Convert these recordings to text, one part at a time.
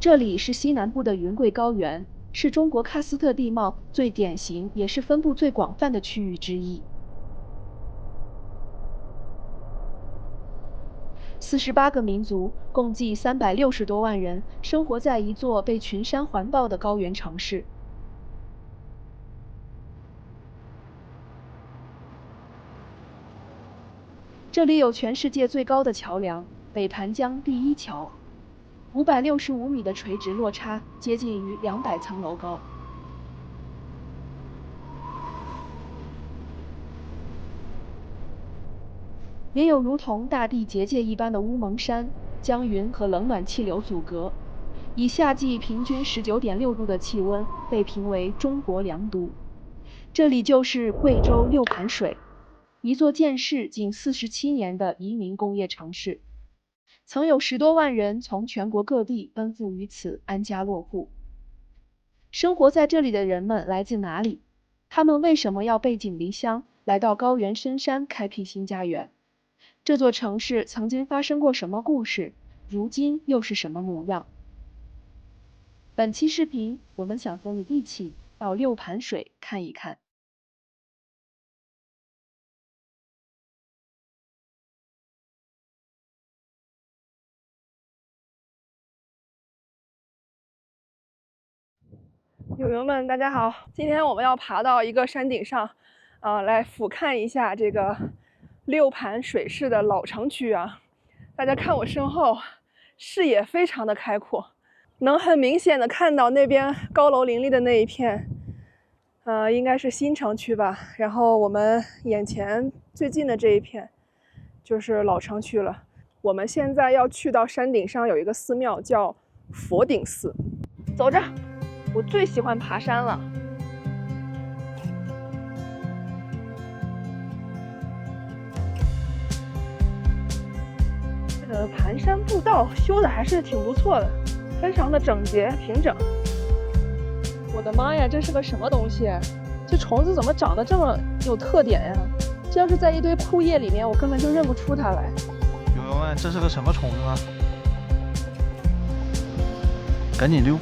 这里是西南部的云贵高原，是中国喀斯特地貌最典型也是分布最广泛的区域之一。48个民族，共计360多万人，生活在一座被群山环抱的高原城市。这里有全世界最高的桥梁——北盘江第一桥，565米的垂直落差，接近于200层楼高。也有如同大地结界一般的乌蒙山，将云和冷暖气流阻隔，以夏季平均19.6度的气温被评为中国良都。这里就是贵州六盘水，一座建市仅47年的移民工业城市，曾有10多万人从全国各地奔赴于此安家落户。生活在这里的人们来自哪里？他们为什么要背井离乡，来到高原深山开辟新家园？这座城市曾经发生过什么故事？如今又是什么模样？本期视频，我们想和你一起到六盘水看一看。友友们，大家好！今天我们要爬到一个山顶上，来俯瞰一下这个六盘水市的老城区啊。大家看我身后，视野非常的开阔，能很明显的看到那边高楼林立的那一片，应该是新城区吧。然后我们眼前最近的这一片就是老城区了。我们现在要去到山顶上，有一个寺庙叫佛顶寺，走着。我最喜欢爬山了。这个盘山步道修的还是挺不错的，非常的整洁平整。我的妈呀，这是个什么东西？这虫子怎么长得这么有特点呀？这要是在一堆枯叶里面，我根本就认不出它来。友友们，这是个什么虫子呢？赶紧溜！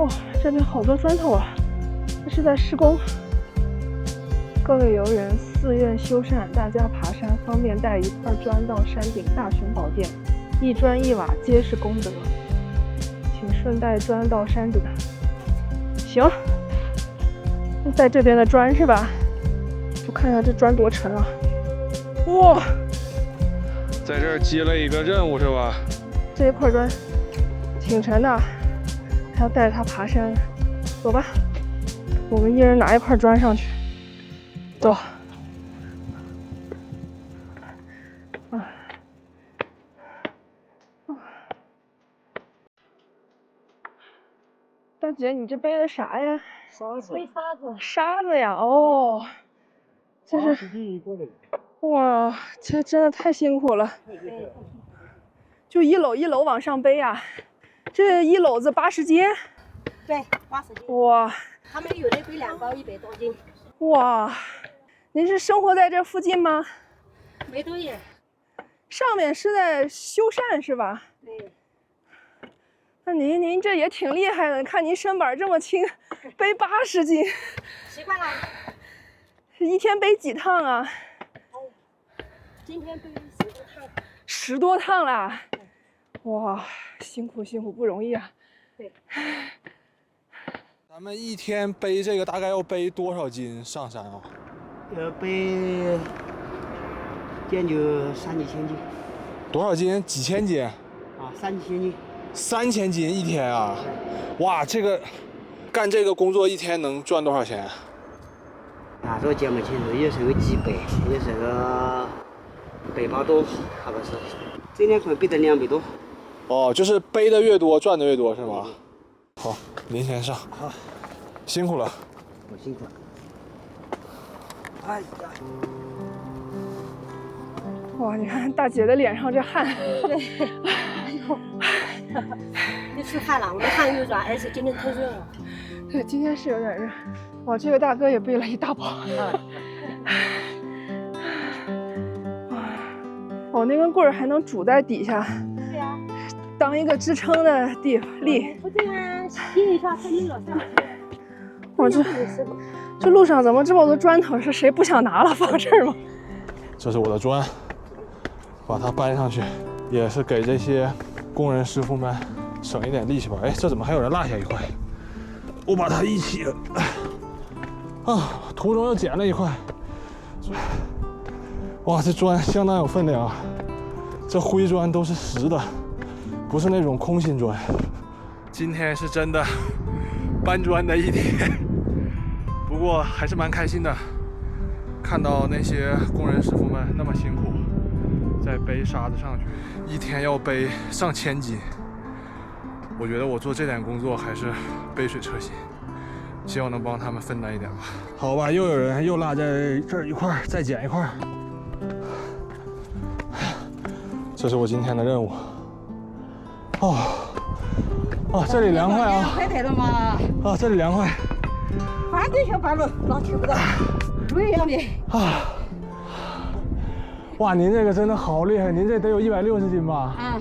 哦，这边好多砖头啊，这是在施工。各位游人，寺院修缮，大家爬山方便带一块砖到山顶大雄宝殿，一砖一瓦皆是功德，请顺带砖到山顶。行，在这边的砖是吧？我看一下这砖多沉啊！哇，在这儿接了一个任务是吧？这一块砖挺沉的。还要带着它爬山，走吧，我们一人拿一块砖上去，走。大姐，你这背的啥呀？沙子。背沙子。沙子呀，哦，这是。哇，这真的太辛苦了。就一篓一篓往上背啊。这一篓子80斤，对，80斤。哇，他们有的背2包100多斤。哇，您是生活在这附近吗？没多远。上面是在修缮是吧？对。那您这也挺厉害的，看您身板这么轻，背80斤。习惯了。一天背几趟啊？今天背10多趟。10多趟啦！哇，辛苦辛苦，不容易啊。对。咱们一天背这个大概要背多少斤上山啊？要背将就3、4千斤。多少斤？几千斤？啊，3、4千斤。3000斤一天啊！哇，这个干这个工作一天能赚多少钱？这个讲不清楚，有时候几百，有时候100多，差不多是。这两可能背得200多。哦，就是背的越多赚的越多是吗？好，您先上。好，辛苦了。我辛苦了。哎呀！哇，你看大姐的脸上这汗。对。哎呦，又出汗了，我的汗又软，而且今天太热了。对，今天是有点热。哇，这个大哥也背了一大包。哦，那根棍儿还能拄在底下，对呀，当一个支撑的力。不这样拼一下才能上去。我这路上怎么这么多砖头？是谁不想拿了放这儿吗？这是我的砖，把它搬上去，也是给这些工人师傅们省一点力气吧。哎，这怎么还有人落下一块？我把它一起，途中又捡了一块。哇，这砖相当有分量啊！这灰砖都是实的，不是那种空心砖。今天是真的搬砖的一天，不过还是蛮开心的。看到那些工人师傅们那么辛苦，在背沙子上去，一天要背上1000斤。我觉得我做这点工作还是杯水车薪，希望能帮他们分担一点吧。好吧，又有人又落在这儿一块，再捡一块。这是我今天的任务。这里凉快啊！快点了嘛！这里凉快。反正小半路老吃不到，路一样的。哇，您这个真的好厉害，您这得有160斤吧？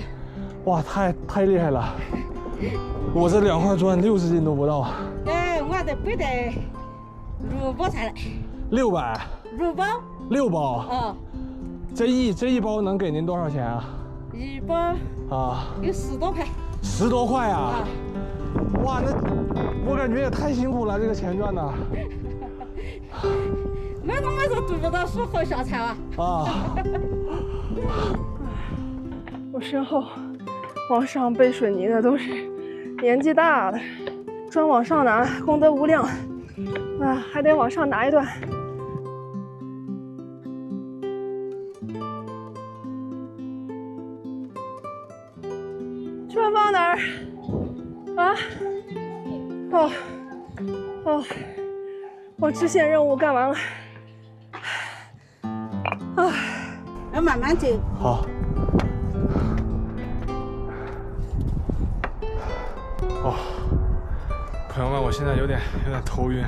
哇，太厉害了！我这2块砖60斤都不到。我这背的6包菜了。600。6包。6包。这一包能给您多少钱啊？一包有10多块。10多块啊！哇，那我感觉也太辛苦了，这个钱赚的。我说读不到书好小菜啊！我身后往上背水泥的都是年纪大的，砖往上拿，功德无量还得往上拿一段。砖放哪儿？我支线任务干完了。要慢慢走。好。朋友们，我现在有点头晕，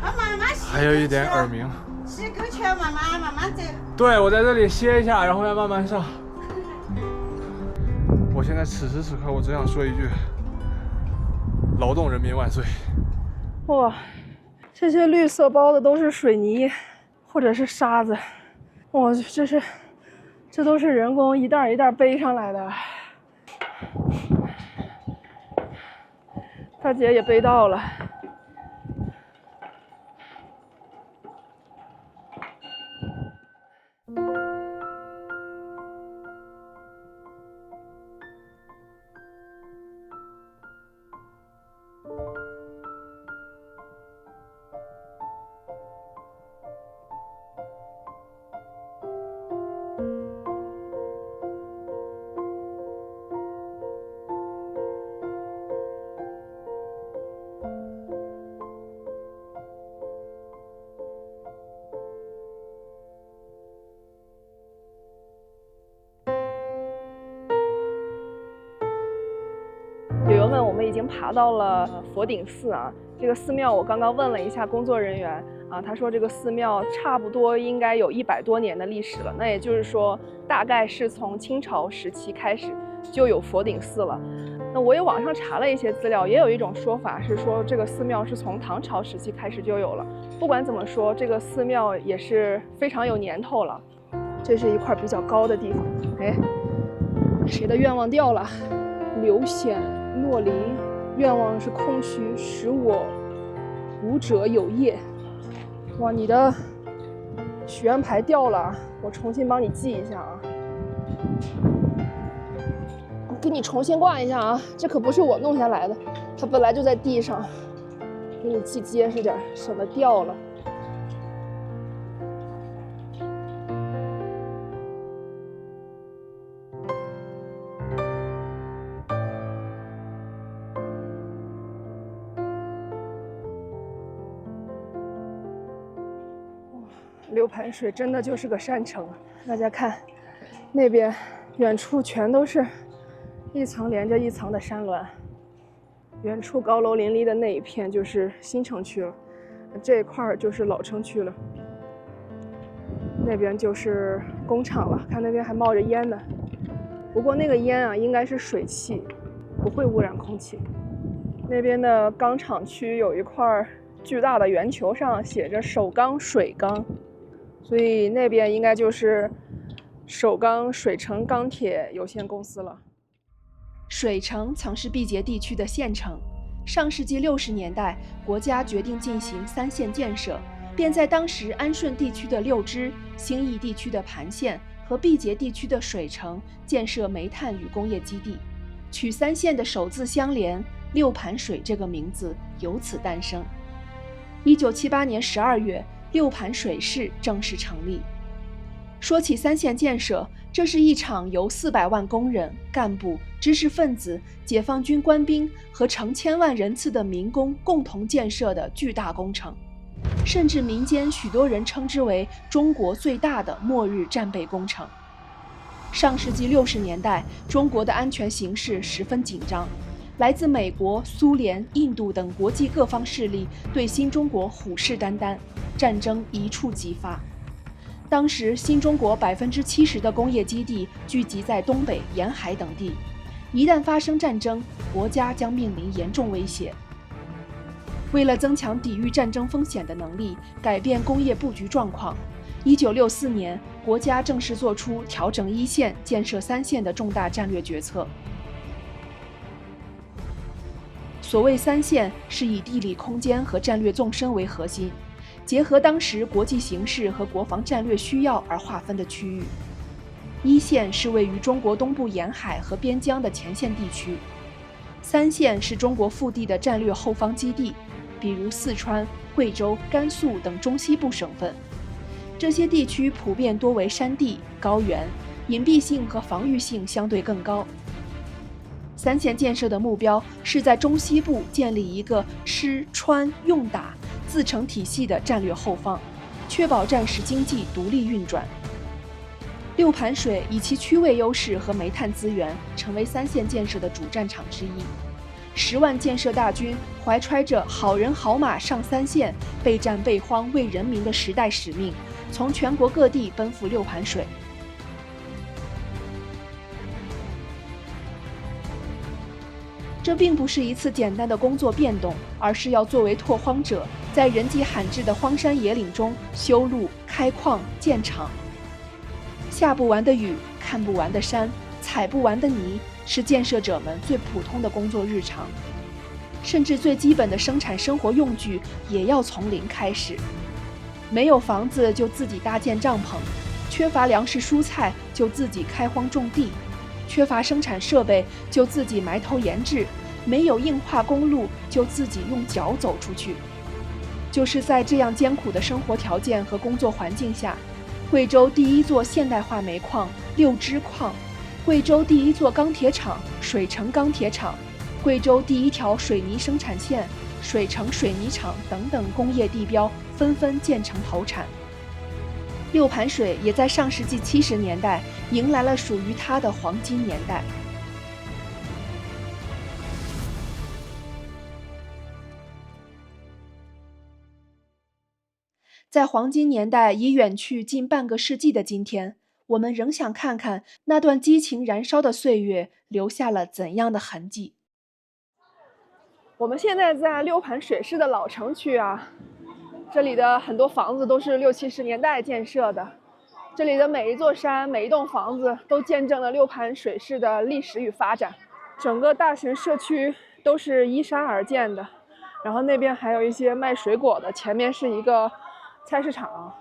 慢慢还有一点耳鸣。吸口气，慢慢走。对，我在这里歇一下，然后再慢慢上。我现在此时此刻，我只想说一句：劳动人民万岁！哇，这些绿色包的都是水泥或者是沙子，哇，这都是人工一袋一袋背上来的。大姐也背到了。友友们，我们已经爬到了佛顶寺啊。这个寺庙我刚刚问了一下工作人员啊，他说这个寺庙差不多应该有100多年的历史了。那也就是说，大概是从清朝时期开始就有佛顶寺了。那我也网上查了一些资料，也有一种说法是说这个寺庙是从唐朝时期开始就有了。不管怎么说，这个寺庙也是非常有年头了。这是一块比较高的地方，哎，谁的愿望掉了？刘显诺林，愿望是空虚，使我无者有业。哇，你的许愿牌掉了，我重新帮你记一下啊。我给你重新挂一下啊，这可不是我弄下来的，它本来就在地上，给你记结实点，省得掉了。六盘水真的就是个山城，大家看，那边远处全都是一层连着一层的山峦，远处高楼林立的那一片就是新城区了，这一块就是老城区了。那边就是工厂了，看那边还冒着烟呢。不过那个烟啊，应该是水汽，不会污染空气。那边的钢厂区有一块巨大的圆球，上写着首钢水钢，所以那边应该就是首钢水城钢铁有限公司了。水城曾是毕节地区的县城，上世纪60年代，国家决定进行3线建设，便在当时安顺地区的六支、兴义地区的盘县和毕节地区的水城建设煤炭与工业基地，取3县的首字相连，六盘水这个名字由此诞生。1978年12月，六盘水市正式成立。说起3线建设，这是一场由400万工人、干部、知识分子、解放军官兵和成千万人次的民工共同建设的巨大工程，甚至民间许多人称之为中国最大的末日战备工程。上世纪60年代，中国的安全形势十分紧张，来自美国、苏联、印度等国际各方势力对新中国虎视眈眈，战争一触即发。当时新中国70%的工业基地聚集在东北沿海等地，一旦发生战争，国家将面临严重威胁。为了增强抵御战争风险的能力，改变工业布局状况，1964年，国家正式做出调整1线、建设3线的重大战略决策。所谓3线，是以地理空间和战略纵深为核心，结合当时国际形势和国防战略需要而划分的区域。1线是位于中国东部沿海和边疆的前线地区，3线是中国腹地的战略后方基地，比如四川、贵州、甘肃等中西部省份。这些地区普遍多为山地、高原，隐蔽性和防御性相对更高。3线建设的目标是在中西部建立一个吃穿用打自成体系的战略后方，确保战时经济独立运转。六盘水以其区位优势和煤炭资源，成为3线建设的主战场之一。10万建设大军怀揣着好人好马上3线，备战备荒为人民的时代使命，从全国各地奔赴六盘水。这并不是一次简单的工作变动，而是要作为拓荒者，在人迹罕至的荒山野岭中修路、开矿、建厂。下不完的雨，看不完的山，踩不完的泥，是建设者们最普通的工作日常。甚至最基本的生产生活用具也要从零开始。没有房子就自己搭建帐篷，缺乏粮食蔬菜就自己开荒种地，缺乏生产设备就自己埋头研制，没有硬化公路就自己用脚走出去。就是在这样艰苦的生活条件和工作环境下，贵州第一座现代化煤矿六支矿，贵州第一座钢铁厂水城钢铁厂，贵州第一条水泥生产线水城水泥厂等等工业地标纷纷建成投产。六盘水也在上世纪70年代迎来了属于它的黄金年代。在黄金年代已远去近半个世纪的今天，我们仍想看看那段激情燃烧的岁月留下了怎样的痕迹。我们现在在六盘水市的老城区啊，这里的很多房子都是60、70年代建设的，这里的每一座山、每一栋房子都见证了六盘水市的历史与发展。整个大型社区都是依山而建的，然后那边还有一些卖水果的，前面是一个菜市场。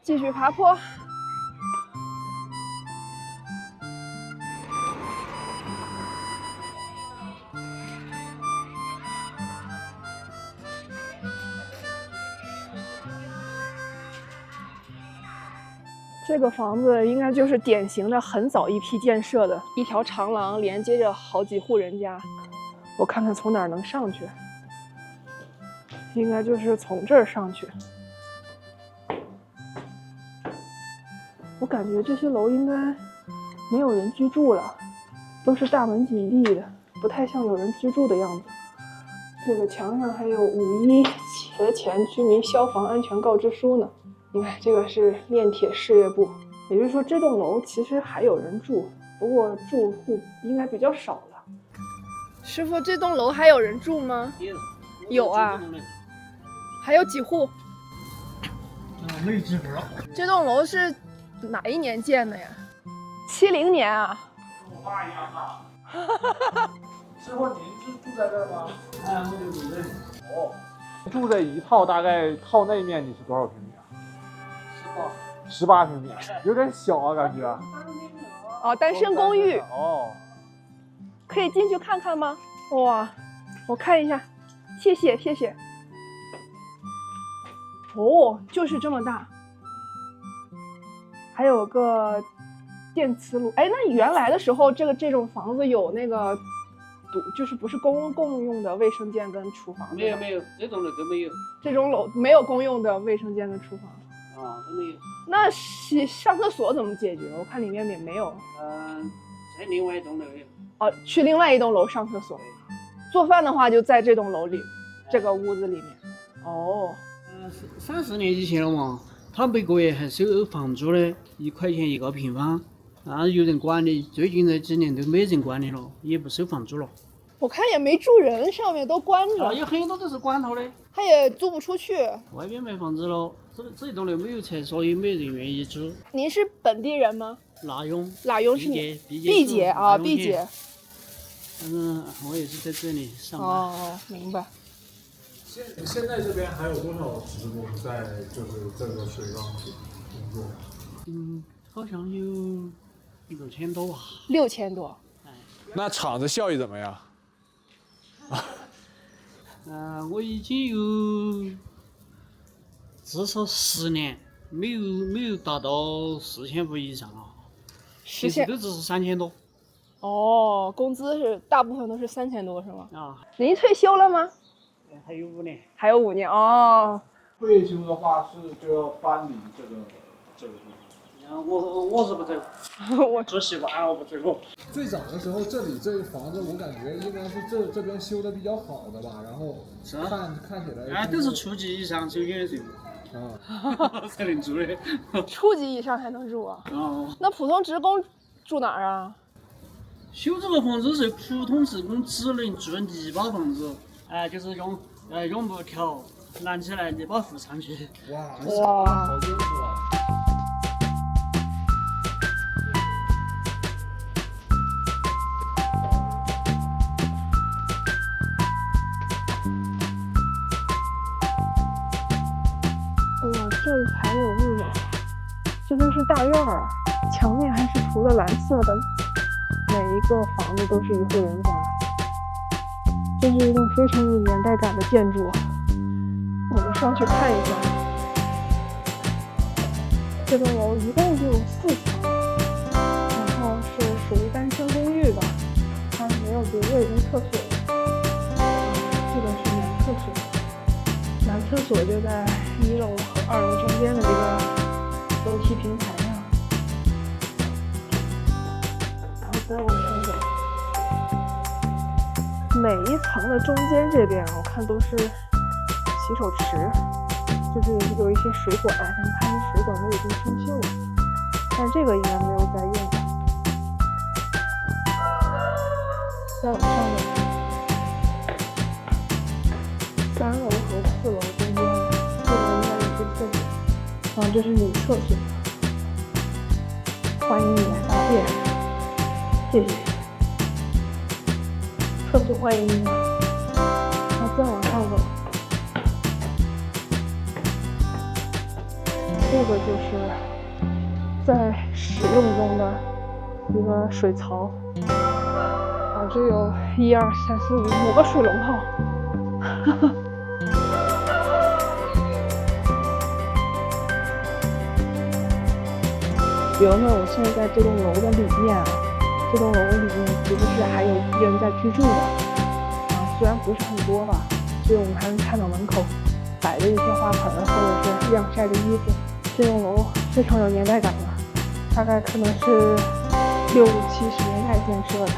继续爬坡。这个房子应该就是典型的很早一批建设的，一条长廊连接着好几户人家。我看看从哪儿能上去，应该就是从这儿上去。我感觉这些楼应该没有人居住了，都是大门紧闭的，不太像有人居住的样子。这个墙上还有5.1节前居民消防安全告知书呢，你看这个是炼铁事业部，也就是说这栋楼其实还有人住，不过住户应该比较少了。师傅，这栋楼还有人住吗？有啊。还有几户？没几户。这栋楼是哪一年建的呀？70年啊。跟我爸一样大。师傅，您是住在这儿吗？我就住这里。哦。住这一套大概套内面积是多少平米啊？18平米，有点小啊，感觉。哦，单身公寓。哦。可以进去看看吗？哇，我看一下，谢谢谢谢。哦，就是这么大，还有个电磁炉。哎，那原来的时候，这种房子有那个就是不是共用的卫生间跟厨房？没有，这种楼都没有。这种楼没有公用的卫生间跟厨房。啊，都没有。那上厕所怎么解决？我看里面也没有。在另外一栋楼有。哦，去另外一栋楼上厕所。做饭的话就在这栋楼里，这个屋子里面。哦。30年以前了嘛，他每个月还收房租的，1块钱1个平方，然后有人管理。最近这几年都没人管理了，也不收房租了。我看也没住人，上面都关着。有很多都是管头的，他也租不出去。外面没房子了，这栋楼没有厕所，也没人愿意住。您是本地人吗？哪雍是你毕节啊，毕节。我也是在这里上班。哦，明白。现在这边还有多少职工在就是这个水缸工作？好像有6000多吧。6000多。那厂子效益怎么样？我已经有至少10年没有达到4500以上了，其实都只是3000多。哦，工资是大部分都是3000多是吗？啊。您退休了吗？还有5年。还有5年哦。退休的话就要搬离这个地方。我是不走，我住习惯了，我不走。最早的时候，这房子我感觉应该是这边修的比较好的吧，然后看起来。都是初级以上就有人才能住的。初级以上才能住啊？那普通职工住哪儿啊？修这个房子是普通职工只能住泥巴房子，就是用木条拦起来，泥巴糊上去。哇，好辛苦啊！哇，这还有那种，这都是大院儿，墙面还是涂的蓝色的。每一个房子都是一户人家，这是一栋非常有年代感的建筑。我们上去看一下，这栋楼一共就有4层，然后是属于单身公寓吧，它没有独卫跟厕所。这个是男厕所，男厕所就在1楼和2楼中间的这个楼梯平台上。再往上走，每一层的中间这边我看都是洗手池，就是有一些水管，你看这水管都已经生锈了，但这个应该没有在用。再往上走，3楼和4楼中间，4楼应该有些厕所，这是女厕所，欢迎你来大便。谢谢，厕所欢迎你。然后再往上走，这个就是在使用中的一个水槽，这有1、2、3、4、5个水龙头。比如说我现在在这栋楼的里面这栋楼里面是不是还有人在居住的？虽然不是很多吧，所以我们还能看到门口摆着一些花盆或者是晾晒的衣服。这栋楼非常有年代感了，大概可能是60、70年代建设的。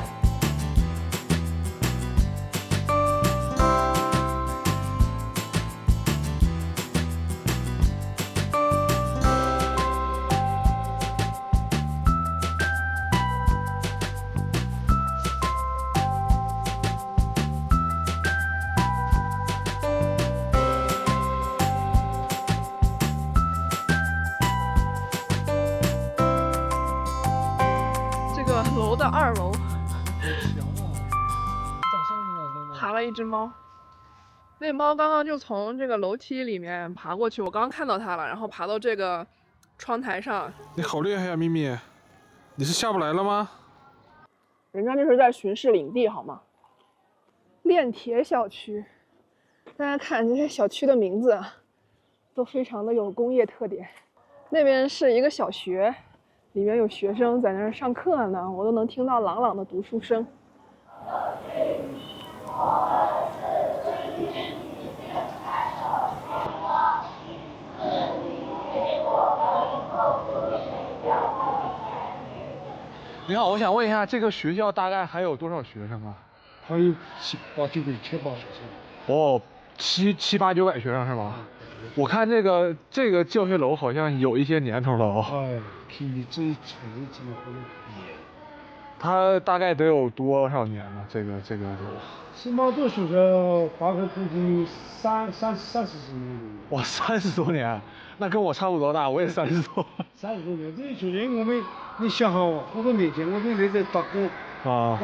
的2楼，爬了一只猫。那猫刚刚就从这个楼梯里面爬过去，我刚刚看到它了，然后爬到这个窗台上。你好厉害呀，咪咪！你是下不来了吗？人家这是在巡视领地，好吗？炼铁小区，大家看这些小区的名字都非常的有工业特点。那边是一个小学，里面有学生在那儿上课呢，我都能听到朗朗的读书声。你好，我想问一下，这个学校大概还有多少学生啊？还有7、8、900、7、8学生。哦，7、8、900学生是吗？我看这个教学楼好像有一些年头了哦。哎，看你这一层怎么会？它大概得有多少年了？这个楼。起码都学校大概估计30多年。哇，30多年，那跟我差不多大，我也30多。30多年，这学校你想哈，我们每天我们在这打工啊，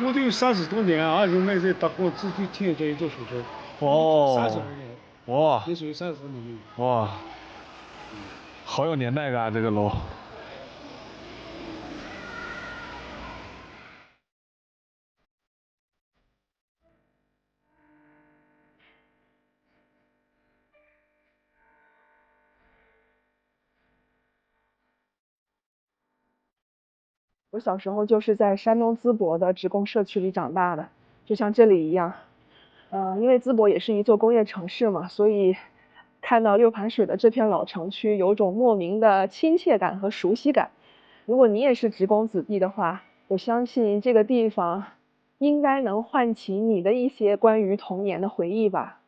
我都有30多年啊，就没在打工，自己听这一座学校。哦。30多年。哇。那时候30多年。哇。好有年代感啊，这个楼。我小时候就是在山东淄博的职工社区里长大的，就像这里一样。因为淄博也是一座工业城市嘛，所以看到六盘水的这片老城区，有种莫名的亲切感和熟悉感。如果你也是职工子弟的话，我相信这个地方应该能唤起你的一些关于童年的回忆吧。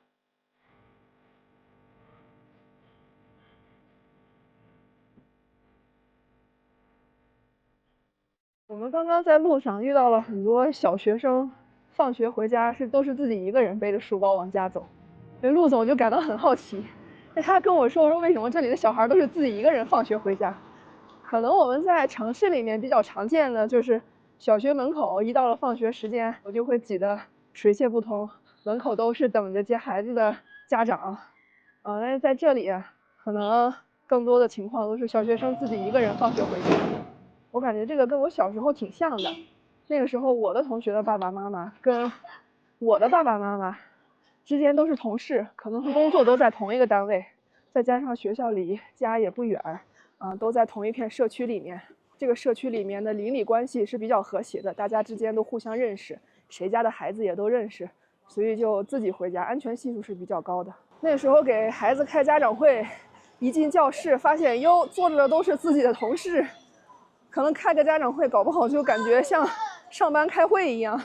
我们刚刚在路上遇到了很多小学生，放学回家都是自己一个人背着书包往家走。这路总就感到很好奇，他跟我说为什么这里的小孩都是自己一个人放学回家。可能我们在城市里面比较常见的就是小学门口一到了放学时间，我就会挤得水泄不通，门口都是等着接孩子的家长。但是在这里可能更多的情况都是小学生自己一个人放学回家。我感觉这个跟我小时候挺像的，那个时候我的同学的爸爸妈妈跟我的爸爸妈妈之间都是同事，可能是工作都在同一个单位，再加上学校离家也不远，都在同一片社区里面。这个社区里面的邻里关系是比较和谐的，大家之间都互相认识，谁家的孩子也都认识，所以就自己回家，安全系数是比较高的。那时候给孩子开家长会，一进教室发现哟，坐着的都是自己的同事。可能开个家长会，搞不好就感觉像上班开会一样。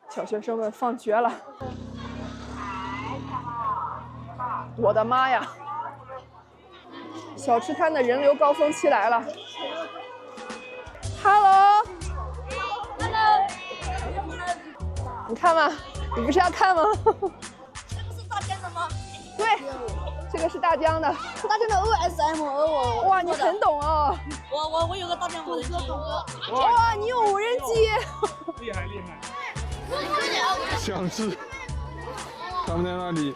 小学生们放学了，我的妈呀！小吃摊的人流高峰期来了。Hello， 你看吗？你不是要看吗？这个是大疆的吗？对。这个是大疆的，大疆的 OSM 我哇，你很懂哦。我有个大疆无人机。哇，你有无人机。厉害厉害。想吃，他们在那里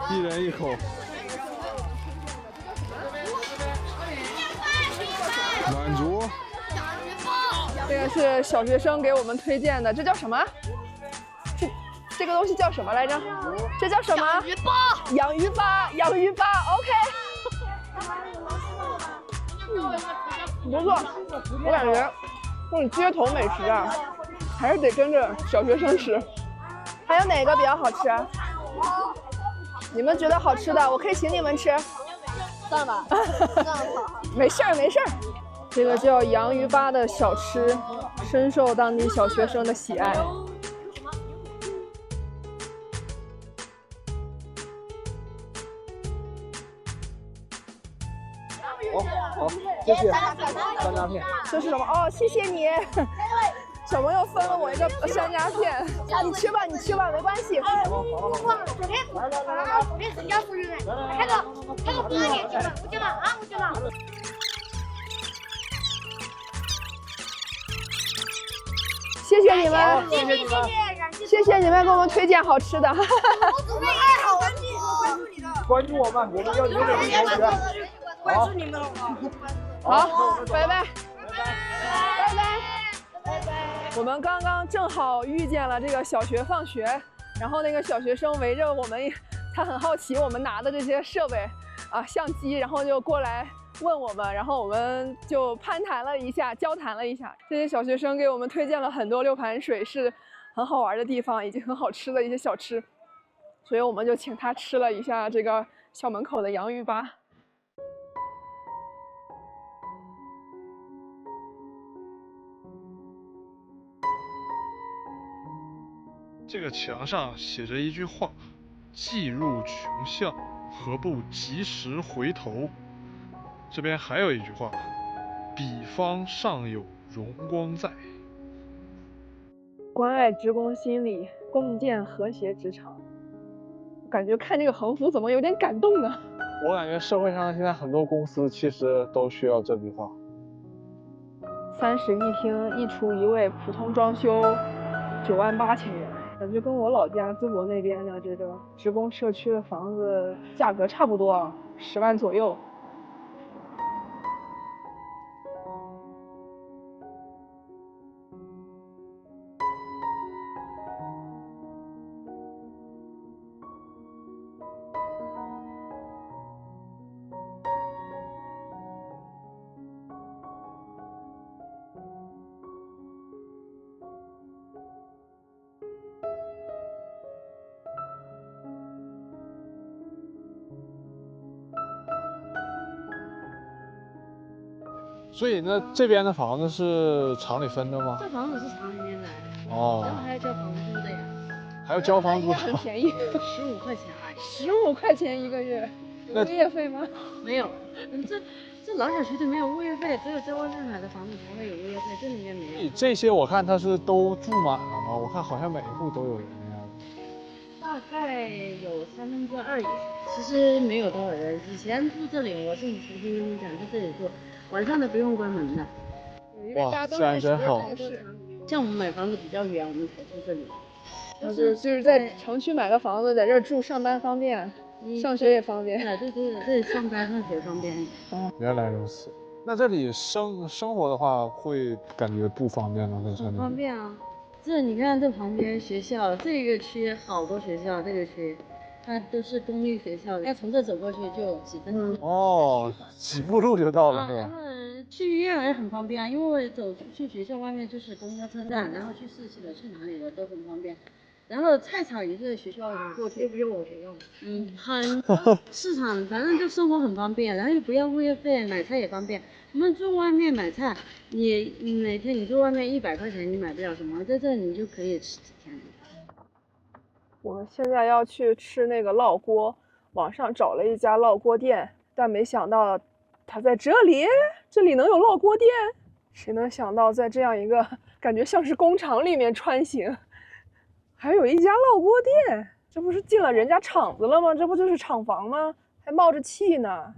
一人一口。满足。这个是小学生给我们推荐的，这叫什么？这个东西叫什么来着？这叫什么？养鱼粑。养鱼粑，养鱼粑 ，OK。不错，我感觉这种街头美食啊，还是得跟着小学生吃。还有哪个比较好吃？你们觉得好吃的，我可以请你们吃。算了吧，这样好。没事儿没事儿。这个叫洋鱼粑的小吃，深受当地小学生的喜爱。好，谢谢。山楂片。这是什么？哦，谢谢你。小朋友分了我一个山楂片，你吃吧，你吃吧，没关系。别人家夫人，开个8年级了，我讲了啊，我讲了。谢谢你们，谢谢，谢谢你们给我们推荐好吃的。我准备爱好关注你的，关注我们，我们要留给你同学。关注你们了，好，拜拜，拜拜。我们刚刚正好遇见了这个小学放学，然后那个小学生围着我们，他很好奇我们拿的这些设备啊，相机，然后就过来问我们，然后我们就攀谈了一下，交谈了一下。这些小学生给我们推荐了很多六盘水是很好玩的地方，以及很好吃的一些小吃，所以我们就请他吃了一下这个校门口的洋芋粑。这个墙上写着一句话：既入穷巷，何不及时回头？这边还有一句话：彼方尚有荣光在。关爱职工心理，共建和谐职场。感觉看这个横幅怎么有点感动呢？我感觉社会上现在很多公司其实都需要这句话。3室一厅一厨一卫，普通装修98000元，感觉跟我老家淄博那边的这个职工社区的房子价格差不多，10万左右。所以那这边的房子是厂里分的吗？这房子是厂里面的，哦，然后还要交房租的呀，还要交房租，很便宜15块钱而已。 ，15块钱一个月，有物业费吗？没有，这老小区都没有物业费，只有在外面买的房子才会有物业费，这里面没有。这些我看它是都住满了吗？我看好像每一户都有人呀。大概有2/3以上，其实没有多少人。以前住这里，我是曾经跟你讲，在这里住，晚上都不用关门的。哇，治安真好。像我们买房子比较远，我们才住这里。就是在城区买个房子，在这儿住，上班方便，上学也方便。对，这里上班上学方便。原来如此。那这里生活的话，会感觉不方便吗？在这里？很方便啊。这你看，这旁边学校，这个区好多学校，这个区它都是公立学校，要从这走过去就几分钟。哦，几步路就到了，是吧？然后去医院也很方便啊，因为走去学校外面就是公交车站，然后去市区的、去哪里的都很方便。然后菜场也是学校过去，又不用我学用。很市场反正就生活很方便，然后又不要物业费，买菜也方便。我们住外面买菜，你每天你住外面100块钱你买不了什么，在这你就可以吃几天。我们现在要去吃那个烙锅，网上找了一家烙锅店，但没想到它在这里能有烙锅店？谁能想到在这样一个感觉像是工厂里面穿行，还有一家烙锅店？这不是进了人家厂子了吗？这不就是厂房吗？还冒着气呢！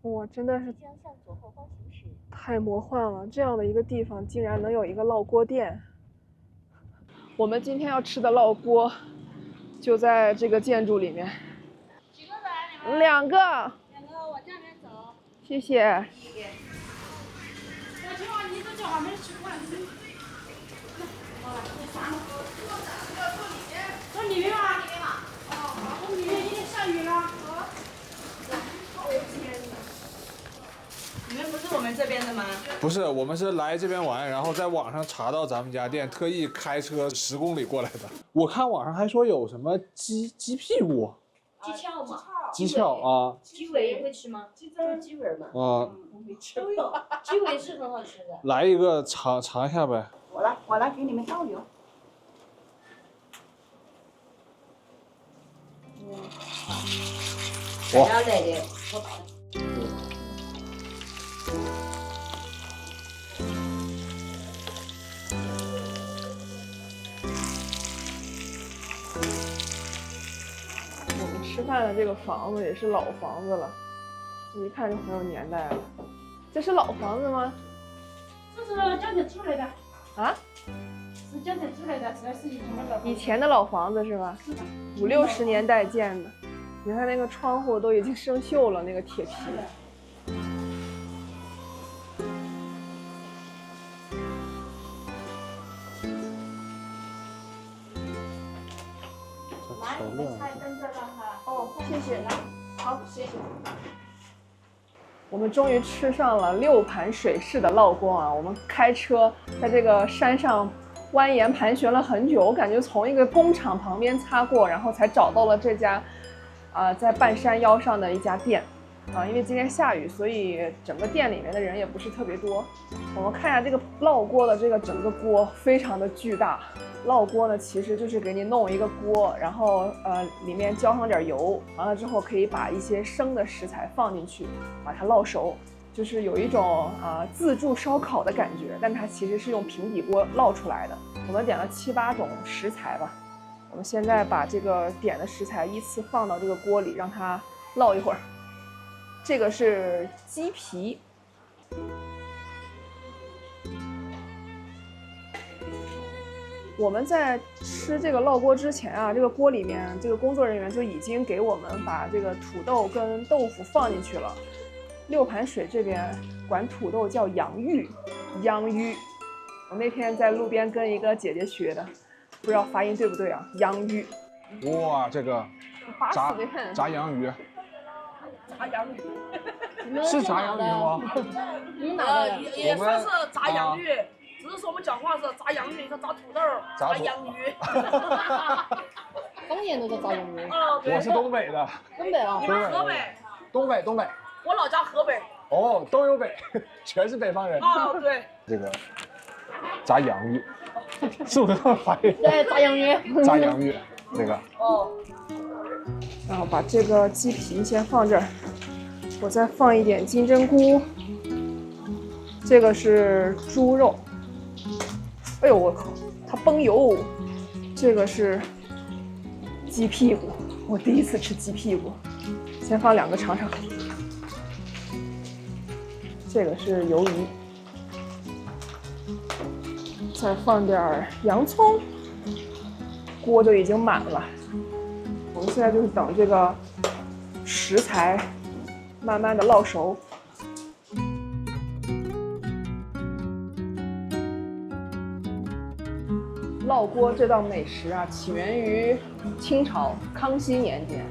哇，真的是太魔幻了！这样的一个地方竟然能有一个烙锅店。我们今天要吃的烙锅就在这个建筑里面。几个人？ 2个。往这边走。谢谢。小青啊，你这叫还没吃饭。坐里面吧，里面吧。哦，好，坐里面，今天下雨了。好。你们不是我们这边的吗？不是，我们是来这边玩，然后在网上查到咱们家店，特意开车10公里过来的。我看网上还说有什么鸡屁股、鸡鞘嘛。鸡鞘啊。鸡尾会吃吗？就是鸡尾嘛。啊。都有，鸡尾是很好吃的。来一个尝一下呗。我来给你们倒油。哇。要来的。我们吃饭的这个房子也是老房子了，一看就很有年代了。这是老房子吗？这是叫你出来的。啊？以前的老房子是吧？50、60年代建的，你看那个窗户都已经生锈了，那个铁皮。哦，谢谢。好，谢谢。我们终于吃上了6盘水式的烙锅啊！我们开车在这个山上蜿蜒盘旋了很久，我感觉从一个工厂旁边擦过，然后才找到了这家，在半山腰上的一家店。因为今天下雨，所以整个店里面的人也不是特别多。我们看一下这个烙锅的这个整个锅非常的巨大。烙锅呢，其实就是给你弄一个锅，然后里面浇上点油，完了之后可以把一些生的食材放进去，把它烙熟，就是有一种自助烧烤的感觉，但它其实是用平底锅烙出来的。我们点了7、8种食材吧，我们现在把这个点的食材依次放到这个锅里，让它烙一会儿。这个是鸡皮。我们在吃这个烙锅之前啊，这个锅里面这个工作人员就已经给我们把这个土豆跟豆腐放进去了。6盘水这边管土豆叫洋芋，洋芋。我那天在路边跟一个姐姐学的，不知道发音对不对啊？洋芋。哇，这个炸洋鱼，炸洋芋，是炸洋鱼吗？你哪的？也算是炸洋芋。只是说我们讲话是炸洋芋，说炸土豆，炸洋鱼。方言都叫炸洋鱼。哦，对。我是东北的。东北啊？你们河北？东北。我老家河北。哦，都有北，全是北方人。哦，对。这个炸洋芋，是不是这么发音？对，炸洋芋。炸洋芋，这个。哦。然后把这个鸡皮先放这儿，我再放一点金针菇。这个是猪肉。哎呦我靠，它崩油！这个是鸡屁股，我第一次吃鸡屁股，先放2个尝尝。这个是鱿鱼，再放点洋葱，锅就已经满了。我们现在就是等这个食材慢慢的烙熟。烙锅这道美食啊，起源于清朝康熙年间，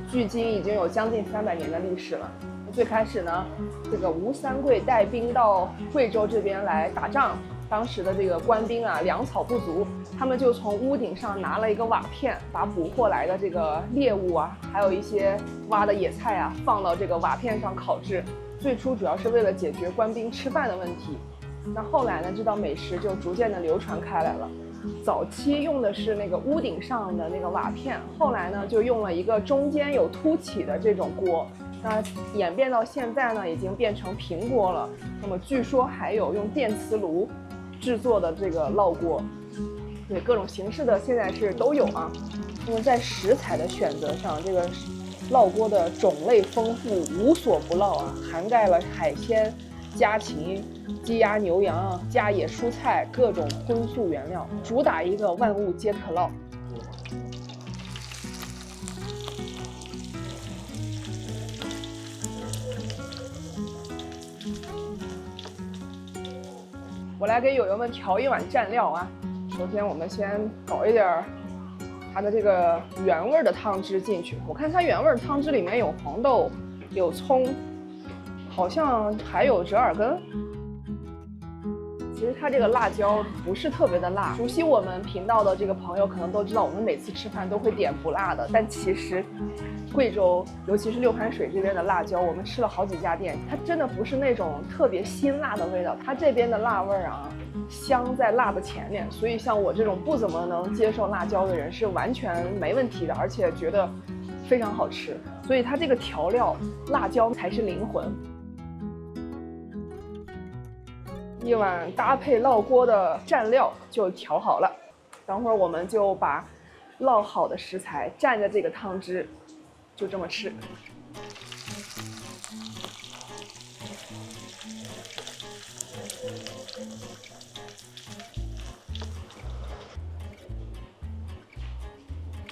距今已经有将近300年的历史了。最开始呢，这个吴三桂带兵到贵州这边来打仗，当时的这个官兵啊粮草不足，他们就从屋顶上拿了一个瓦片，把捕获来的这个猎物啊，还有一些挖的野菜啊，放到这个瓦片上烤制。最初主要是为了解决官兵吃饭的问题。那后来呢，这道美食就逐渐的流传开来了。早期用的是那个屋顶上的那个瓦片，后来呢就用了一个中间有凸起的这种锅，那演变到现在呢已经变成平锅了。那么据说还有用电磁炉制作的这个烙锅，对，各种形式的现在是都有啊。那么在食材的选择上，这个烙锅的种类丰富，无所不烙啊，涵盖了海鲜、家禽、鸡鸭牛羊、家野蔬菜，各种荤素原料，主打一个万物皆可烙。我来给友友们调一碗蘸料啊。首先我们先搞一点它的这个原味的汤汁进去。我看它原味汤汁里面有黄豆，有葱，好像还有折耳根。其实它这个辣椒不是特别的辣，熟悉我们频道的这个朋友可能都知道，我们每次吃饭都会点不辣的。但其实贵州，尤其是6盘水这边的辣椒，我们吃了好几家店，它真的不是那种特别辛辣的味道，它这边的辣味啊，香在辣的前面。所以像我这种不怎么能接受辣椒的人是完全没问题的，而且觉得非常好吃。所以它这个调料，辣椒才是灵魂。一碗搭配烙锅的蘸料就调好了，等会儿我们就把烙好的食材蘸着这个汤汁，就这么吃。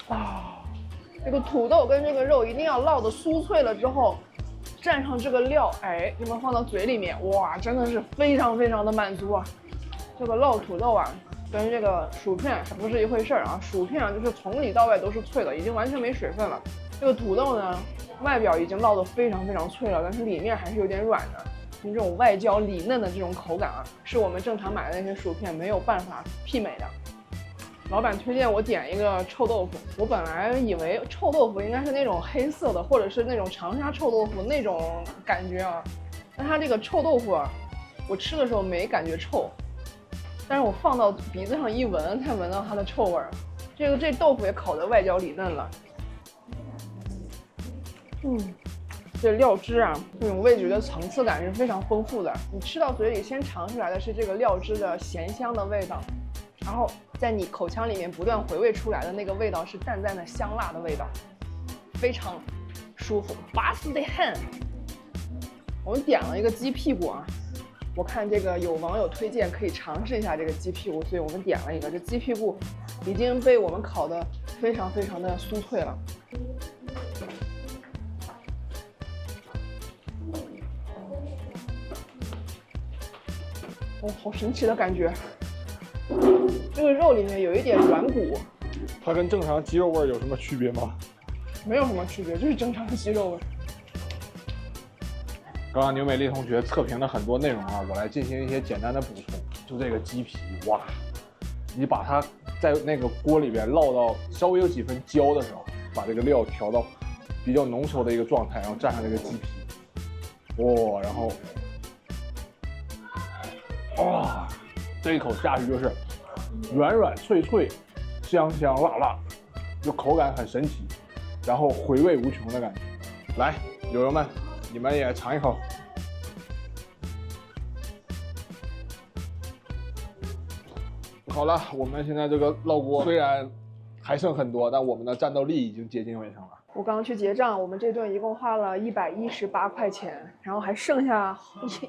啊，这个土豆跟这个肉一定要烙的酥脆了之后，蘸上这个料，哎，你们放到嘴里面，哇，真的是非常非常的满足啊！这个烙土豆啊，跟这个薯片还不是一回事儿啊。薯片啊，就是从里到外都是脆的，已经完全没水分了。这个土豆呢，外表已经烙得非常非常脆了，但是里面还是有点软的。这种外焦里嫩的这种口感啊，是我们正常买的那些薯片没有办法媲美的。老板推荐我点一个臭豆腐，我本来以为臭豆腐应该是那种黑色的，或者是那种长沙臭豆腐那种感觉啊。但它这个臭豆腐啊，我吃的时候没感觉臭，但是我放到鼻子上一闻，才闻到它的臭味儿。这豆腐也烤得外焦里嫩了。这料汁啊，这种味觉的层次感是非常丰富的。你吃到嘴里，先尝出来的是这个料汁的咸香的味道，然后在你口腔里面不断回味出来的那个味道是淡淡的香辣的味道，非常舒服，拔丝的很。我们点了一个鸡屁股啊，我看这个有网友推荐可以尝试一下这个鸡屁股，所以我们点了一个。这鸡屁股已经被我们烤得非常非常的酥脆了。哦，好神奇的感觉！这个肉里面有一点软骨，它跟正常鸡肉味有什么区别吗？没有什么区别，就是正常的鸡肉味。刚刚牛美丽同学测评了很多内容啊，我来进行一些简单的补充。就这个鸡皮，哇，你把它在那个锅里边烙到稍微有几分焦的时候，把这个料调到比较浓稠的一个状态，然后蘸上这个鸡皮，哇，然后。哇，这一口下去就是软软脆脆，香香辣辣，就口感很神奇，然后回味无穷的感觉。来，友友们，你们也尝一口。好了，我们现在这个烙锅虽然还剩很多，但我们的战斗力已经接近尾声了。我刚刚去结账，我们这顿一共花了118块钱，然后还剩下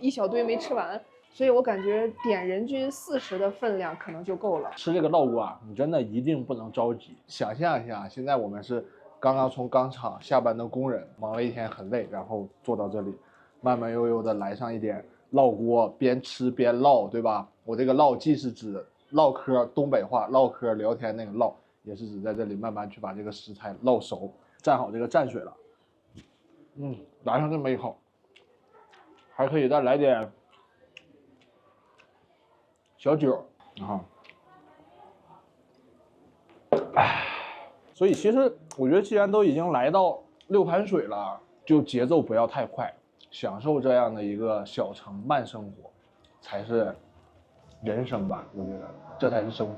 一小堆没吃完。所以我感觉点人均40的分量可能就够了。吃这个烙锅啊，你真的一定不能着急。想象一下，现在我们是刚刚从钢厂下班的工人，忙了一天很累，然后坐到这里，慢慢悠悠的来上一点烙锅，边吃边烙，对吧？我这个烙既是指唠嗑，东北话唠嗑聊天那个烙，也是指在这里慢慢去把这个食材烙熟，蘸好这个蘸水了。来上这么一口，还可以再来点小酒啊，所以其实我觉得，既然都已经来到6盘水了，就节奏不要太快，享受这样的一个小城慢生活，才是人生吧？我觉得这才是生活。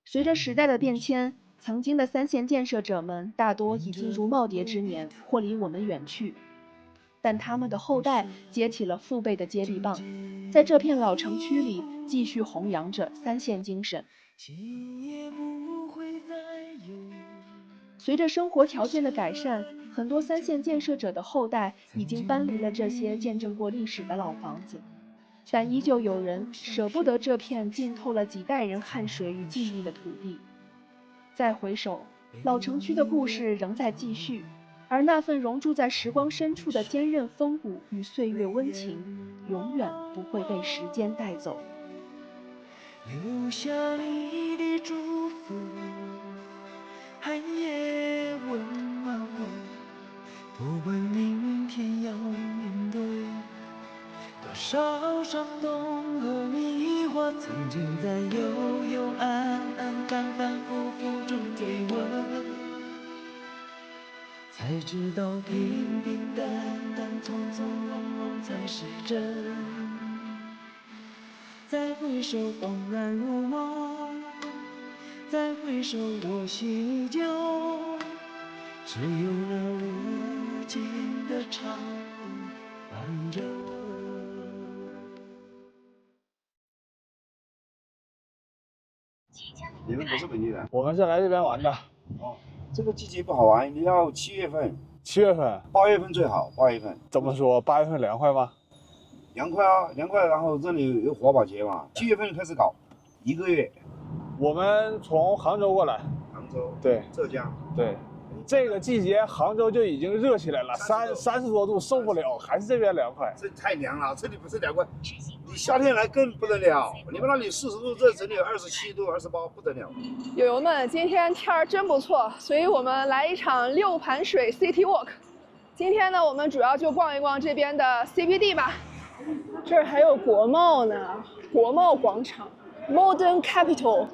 随着时代的变迁，曾经的3线建设者们大多已经如耄耋之年，或离我们远去。但他们的后代接起了父辈的接力棒，在这片老城区里继续弘扬着3线精神。随着生活条件的改善，很多3线建设者的后代已经搬离了这些见证过历史的老房子。但依旧有人舍不得这片浸透了几代人汗水与记忆的土地。再回首，老城区的故事仍在继续，而那份融入在时光深处的坚韧风骨与岁月温情，永远不会被时间带走。留下你的祝福，寒夜温暖我，不问明天要面对多少伤痛和迷惑，曾经在幽幽暗暗、反反复复中追问，才知道平平淡淡、从从容容才是真。再回首，恍然如梦；再回首，我心依旧，只有那无尽的长路伴着我。你们不是本地人？我们是来这边玩的。哦，这个季节不好玩，你要7月份。7月份？8月份最好，8月份。怎么说？8月份凉快吗？凉快啊，凉快。然后这里有火把节嘛，7月份开始搞，1个月。我们从杭州过来。杭州。对。浙江。对。这个季节杭州就已经热起来了，30多度受不了，还是这边凉快。这太凉了，这里不是凉快，你夏天来更不得了。你们那里40度，这里有27度、28，不得了。友友们，今天天儿真不错，所以我们来一场6盘水 City Walk。今天呢，我们主要就逛一逛这边的 CBD 吧。这儿还有国贸呢，国贸广场 ，Modern Capital，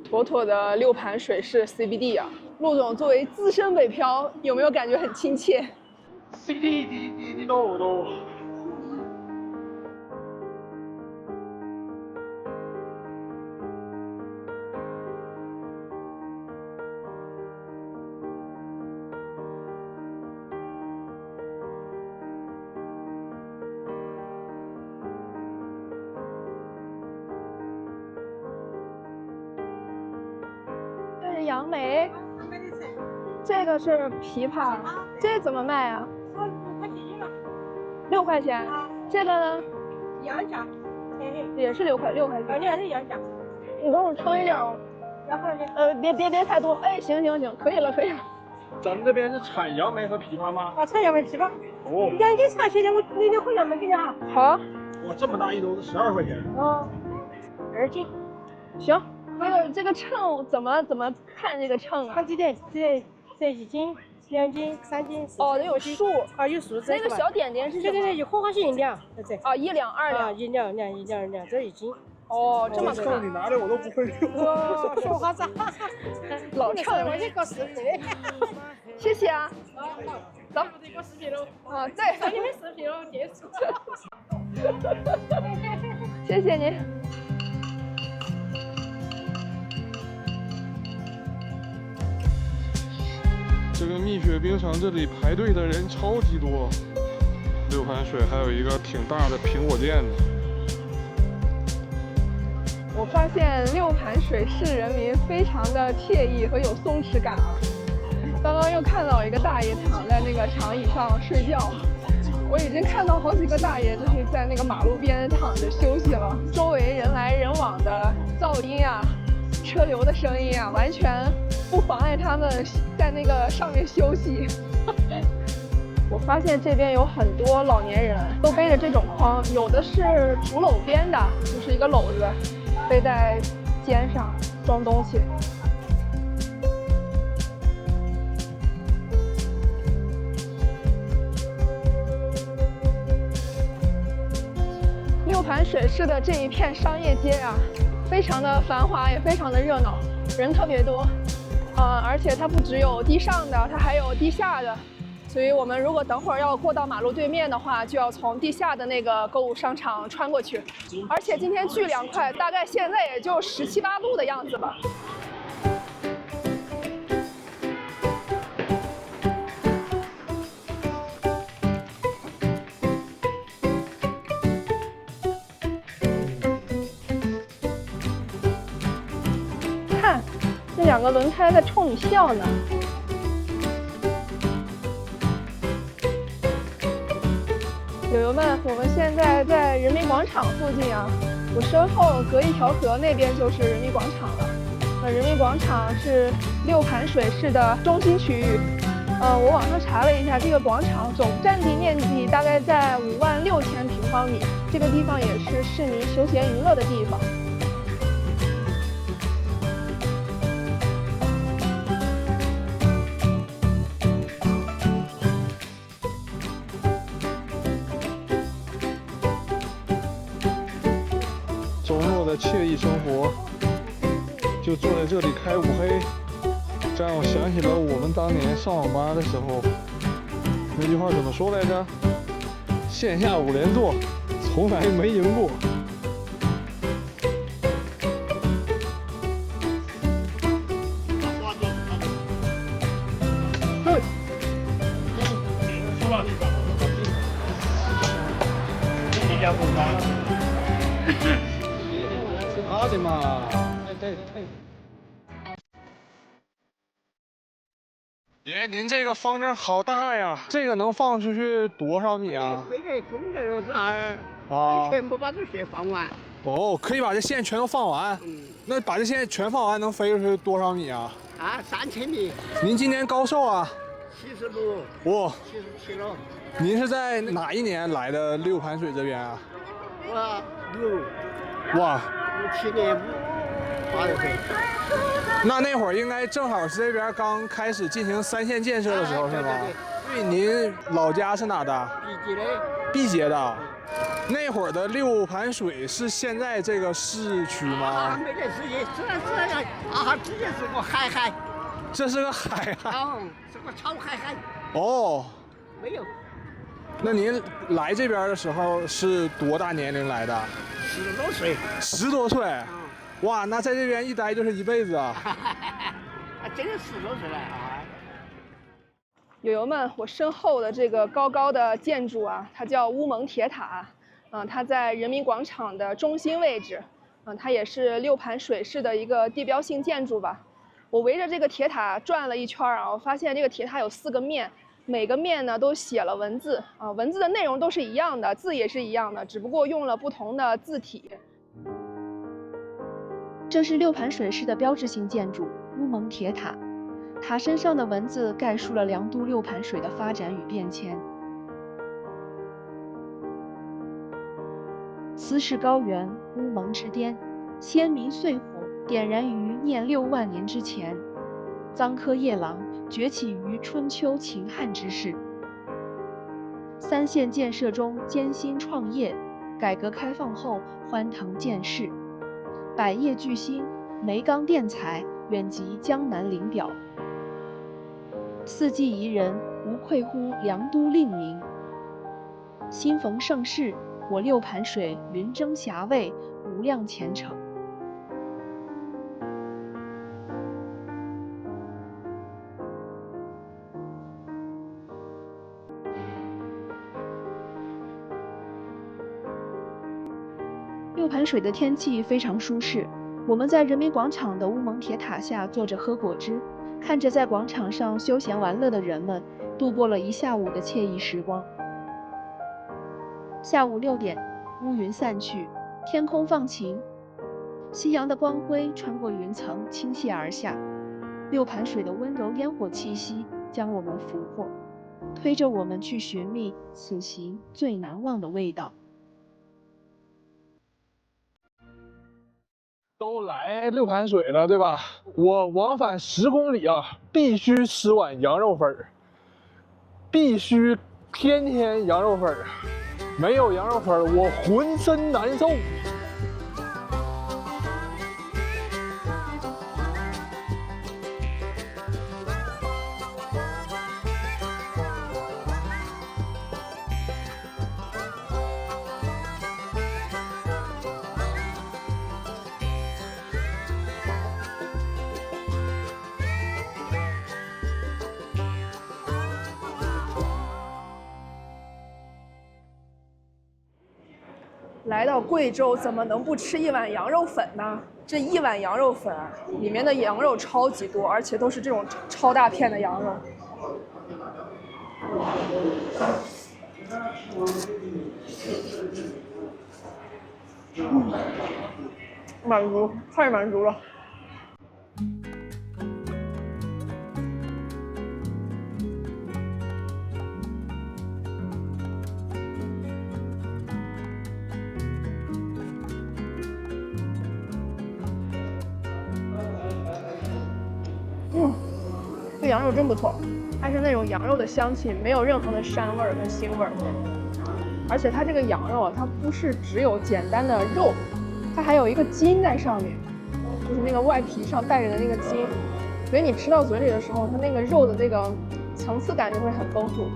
妥妥的6盘水市 CBD 啊。陆总作为资深北漂，有没有感觉很亲切 ？CBD no。这是杨梅。这个是枇杷，这怎么卖啊？6块钱。这个呢？羊角，也是6块钱。你还是羊角。你给我称一点哦。别太多。哎，行，可以了。咱们这边是产杨梅和枇杷吗？啊，产杨梅、枇杷。哦。你尝些，我那天回杨梅给你好。好。哇，这么大一兜是12块钱。哦，2斤。行，这个秤怎么看这个秤啊？看这1斤、2斤、3斤。哦，得有数啊，有数字。那个小点点是什么？对，有可化性饮料，对。啊，1两、2两。1两、2两，这1斤。哦，这么看。你拿的我都不会用。哦，说话咋？老秤。我去搞视频。谢谢啊。走。搞视频喽。啊，对。你们视频喽，结束。谢谢您。这个蜜雪冰城这里排队的人超级多，6盘水还有一个挺大的苹果店呢。我发现6盘水市人民非常的惬意和有松弛感啊！刚刚又看到一个大爷躺在那个长椅上睡觉，我已经看到好几个大爷就是在那个马路边躺着休息了，周围人来人往的噪音啊、车流的声音啊，完全不妨碍他们在那个上面休息。我发现这边有很多老年人都背着这种筐，有的是竹篓编的，就是一个篓子背在肩上装东西。6盘水市的这一片商业街啊，非常的繁华，也非常的热闹，人特别多。而且它不只有地上的，它还有地下的。所以我们如果等会儿要过到马路对面的话，就要从地下的那个购物商场穿过去。而且今天巨凉快，大概现在也就17、18度的样子吧。看，这2个轮胎在冲你笑呢。友友们，我们现在在人民广场附近啊，我身后隔一条河，那边就是人民广场了。那人民广场是6盘水市的中心区域。我网上查了一下，这个广场总占地面积大概在56000平方米，这个地方也是市民休闲娱乐的地方。周末的惬意生活，就坐在这里开5黑，这让我想起了我们当年上网吧的时候，那句话怎么说来着？线下5连坐，从来没赢过。好的嘛，对。爷，您这个方阵好大呀！这个能放出去多少米啊？飞给风筝上啊，全部把这线放完。哦，可以把这线全都放完。那把这线全放完能飞出去多少米啊？3000米。您今年高寿啊？75。哇，77了。您是在哪一年来的六盘水这边啊？我哇，67年8月份。那会儿应该正好是这边刚开始进行3线建设的时候，是吗？对，您老家是哪的？毕节的。那会儿的六盘水是现在这个市区吗？没得事情，直接是个海。这是个海啊？是个草海。哦。没有。那您来这边的时候是多大年龄来的？10多岁。10多岁。哇，那在这边一待就是一辈子啊！真的10多岁了啊！友友们，我身后的这个高高的建筑啊，它叫乌蒙铁塔，它在人民广场的中心位置，它也是六盘水市的一个地标性建筑吧。我围着这个铁塔转了一圈啊，我发现这个铁塔有4个面，每个面呢都写了文字啊，文字的内容都是一样的，字也是一样的，只不过用了不同的字体。这是六盘水市的标志性建筑乌蒙铁塔，塔身上的文字概述了良都六盘水的发展与变迁。此是高原乌蒙之巅，先民岁火点燃于念6万年之前，臧科夜郎崛起于春秋秦汉之世。3线建设中艰辛创业，改革开放后欢腾建市。百业巨兴，煤钢电材远及江南临表。四季宜人，无愧乎良都令名。新逢盛世，我六盘水云蒸霞蔚，无量前程。六盘水的天气非常舒适，我们在人民广场的乌蒙铁塔下坐着喝果汁，看着在广场上休闲玩乐的人们，度过了一下午的惬意时光。下午6点，乌云散去，天空放晴，夕阳的光辉穿过云层倾泻而下，六盘水的温柔烟火气息将我们俘获，推着我们去寻觅此行最难忘的味道。都来六盘水了，对吧？我往返10公里啊，必须吃碗羊肉粉儿，必须天天羊肉粉儿，没有羊肉粉儿我浑身难受。来到贵州，怎么能不吃一碗羊肉粉呢？这一碗羊肉粉里面的羊肉超级多，而且都是这种超大片的羊肉。满足，太满足了。这羊肉真不错，它是那种羊肉的香气，没有任何的膻味儿跟腥味儿。而且它这个羊肉啊，它不是只有简单的肉，它还有一个筋在上面，就是那个外皮上带着的那个筋，所以你吃到嘴里的时候，它那个肉的这个层次感就会很丰富。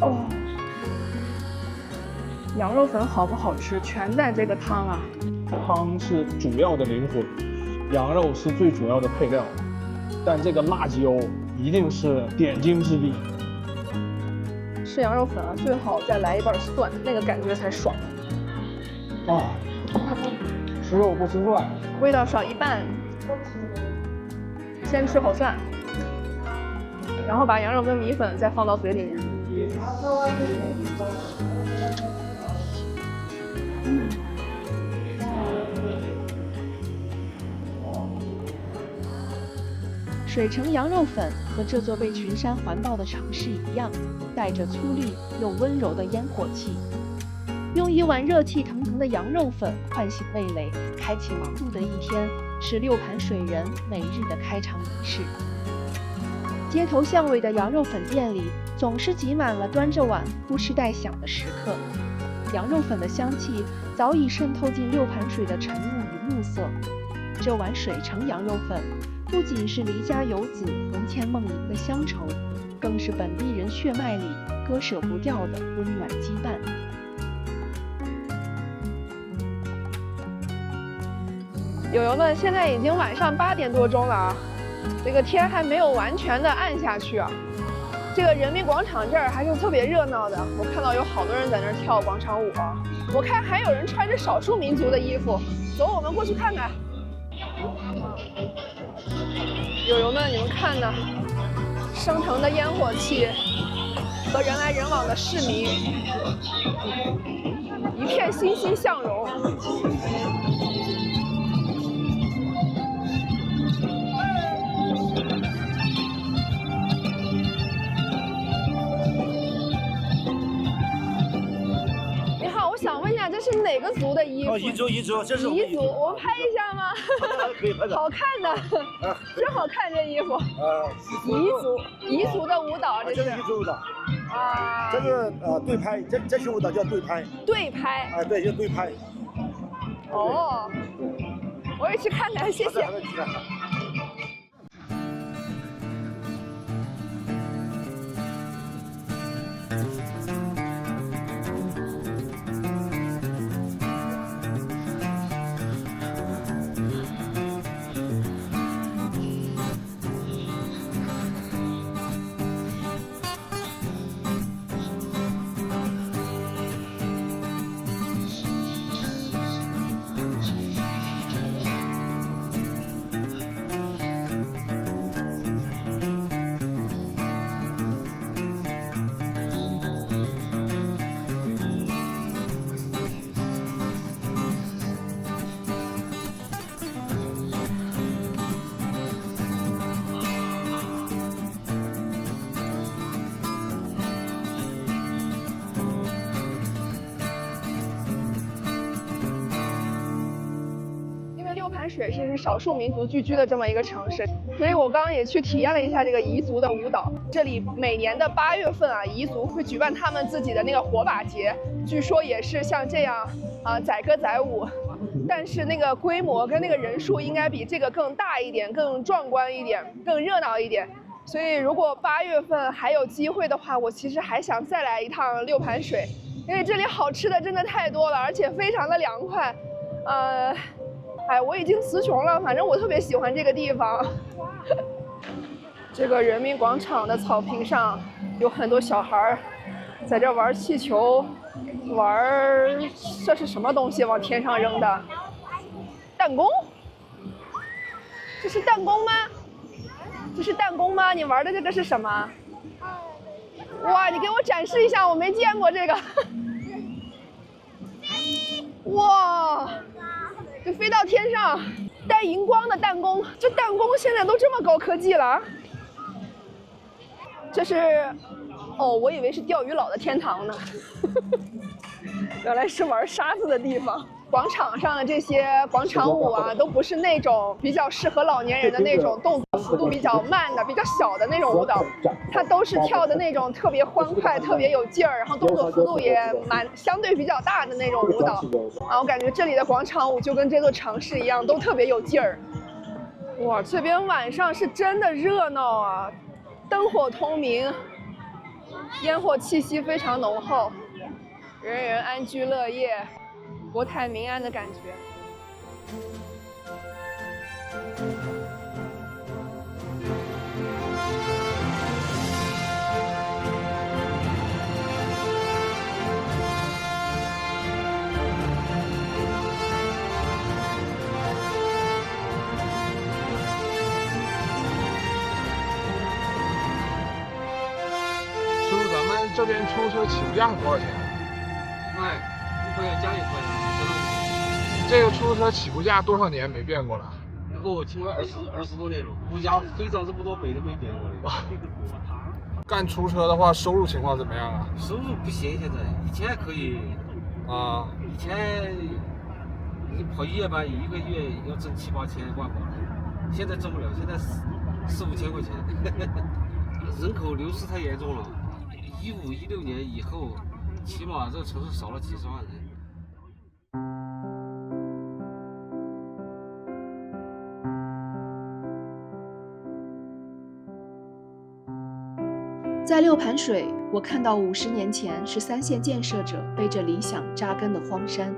哦，羊肉粉好不好吃，全在这个汤啊。汤是主要的灵魂，羊肉是最主要的配料，但这个辣椒一定是点睛之笔。吃羊肉粉啊，最好再来一瓣蒜，那个感觉才爽。啊，吃肉不吃蒜，味道少一半。先吃口蒜，然后把羊肉跟米粉再放到嘴里面。水城羊肉粉和这座被群山环抱的城市一样，带着粗粝又温柔的烟火气。用一碗热气腾腾的羊肉粉唤醒味蕾，开启忙碌的一天，是六盘水人每日的开场仪式。街头巷尾的羊肉粉店里，总是挤满了端着碗呼哧带响的食客。羊肉粉的香气早已渗透进六盘水的晨雾与暮色。这碗水城羊肉粉不仅是离家游子魂牵梦萦的乡愁，更是本地人血脉里割舍不掉的温暖羁绊。友友们，现在已经晚上8点多钟了啊，这个天还没有完全的暗下去啊。这个人民广场这儿还是特别热闹的，我看到有好多人在那儿跳广场舞啊。我看还有人穿着少数民族的衣服，走，我们过去看看。友友们，你们看呢？升腾的烟火气和人来人往的市民，一片欣欣向荣。你好，我想问一下，这是哪个族的衣服？彝族，这是彝族，我们拍一下吗？可以拍的。好看的，真好看这衣服。彝族的舞蹈，这是彝族舞蹈。啊，这是对拍，这些舞蹈叫对拍。对拍。啊，对，就对拍。哦，我也去看看，谢谢。水是少数民族聚居的这么一个城市，所以我刚刚也去体验了一下这个彝族的舞蹈。这里每年的8月份啊，彝族会举办他们自己的那个火把节，据说也是像这样载歌载舞，但是那个规模跟那个人数应该比这个更大一点，更壮观一点，更热闹一点。所以如果8月份还有机会的话，我其实还想再来一趟六盘水，因为这里好吃的真的太多了，而且非常的凉快。我已经词穷了，反正我特别喜欢这个地方。这个人民广场的草坪上有很多小孩在这玩气球，玩这是什么东西？往天上扔的弹弓？这是弹弓吗？这是弹弓吗？你玩的这个是什么？哇，你给我展示一下，我没见过这个。哇！就飞到天上，带荧光的弹弓，这弹弓现在都这么高科技了。这是，哦，我以为是钓鱼佬的天堂呢，原来是玩沙子的地方。广场上的这些广场舞啊，都不是那种比较适合老年人的那种动作幅度比较慢的、比较小的那种舞蹈，它都是跳的那种特别欢快、特别有劲儿，然后动作幅度也相对比较大的那种舞蹈。我感觉这里的广场舞就跟这座城市一样，都特别有劲儿。哇，这边晚上是真的热闹啊，灯火通明，烟火气息非常浓厚，人人安居乐业。国泰民安的感觉。这边出租车起步价多少钱？1块加1块，这个出租车起步价多少年没变过了？起码20多年了，物价飞涨这么多倍都没变过的。干出租车的话，收入情况怎么样啊？收入不行，现在以前还可以啊，以前你跑夜班1个月要挣7、8千万吧，现在挣不了，现在4、5千块钱。人口流失太严重了，15、16年以后，起码这个城市少了几十万人。在六盘水，我看到50年前是3线建设者背着理想扎根的荒山，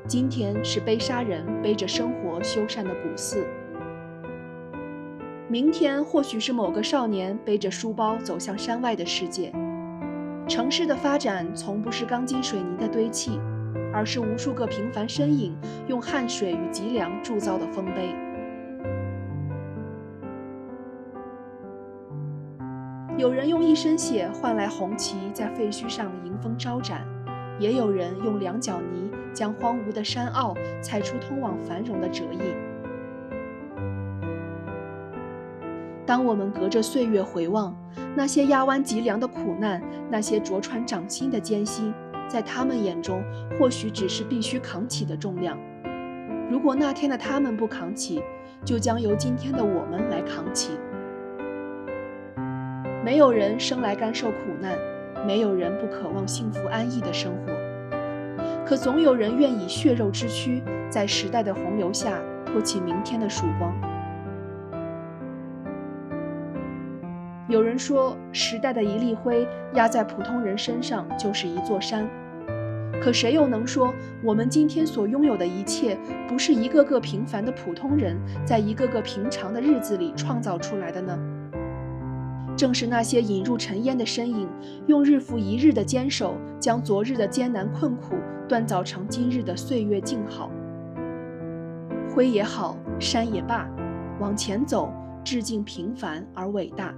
今天是被杀人背着生活修缮的古寺，明天或许是某个少年背着书包走向山外的世界。城市的发展从不是钢筋水泥的堆砌，而是无数个平凡身影用汗水与脊梁铸造的丰碑。有人用一身血换来红旗在废墟上迎风招展，也有人用两脚泥将荒芜的山坳踩出通往繁荣的折印。当我们隔着岁月回望，那些压弯脊梁的苦难，那些灼穿掌心的艰辛，在他们眼中或许只是必须扛起的重量。如果那天的他们不扛起，就将由今天的我们来扛起。没有人生来甘受苦难，没有人不渴望幸福安逸的生活，可总有人愿以血肉之躯，在时代的洪流下托起明天的曙光。有人说，时代的一粒灰压在普通人身上就是一座山，可谁又能说，我们今天所拥有的一切，不是一个个平凡的普通人在一个个平常的日子里创造出来的呢？正是那些引入尘烟的身影，用日复一日的坚守，将昨日的艰难困苦锻造成今日的岁月静好。灰也好，山也罢，往前走，致敬平凡而伟大。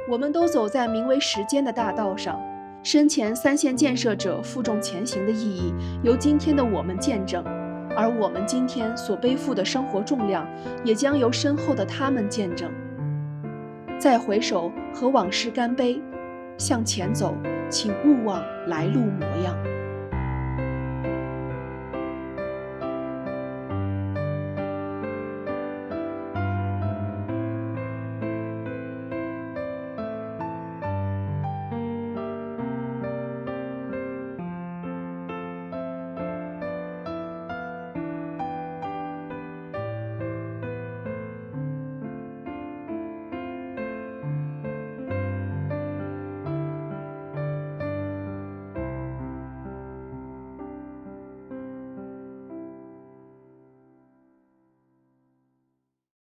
我们都走在名为时间的大道上，身前3线建设者负重前行的意义，由今天的我们见证，而我们今天所背负的生活重量，也将由身后的他们见证。再回首，和往事干杯，向前走，请勿忘来路模样。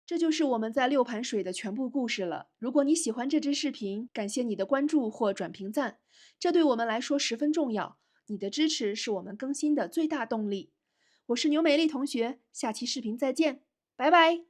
这就是我们在六盘水的全部故事了。如果你喜欢这支视频，感谢你的关注或转评赞，这对我们来说十分重要。你的支持是我们更新的最大动力。我是牛美丽同学，下期视频再见，拜拜。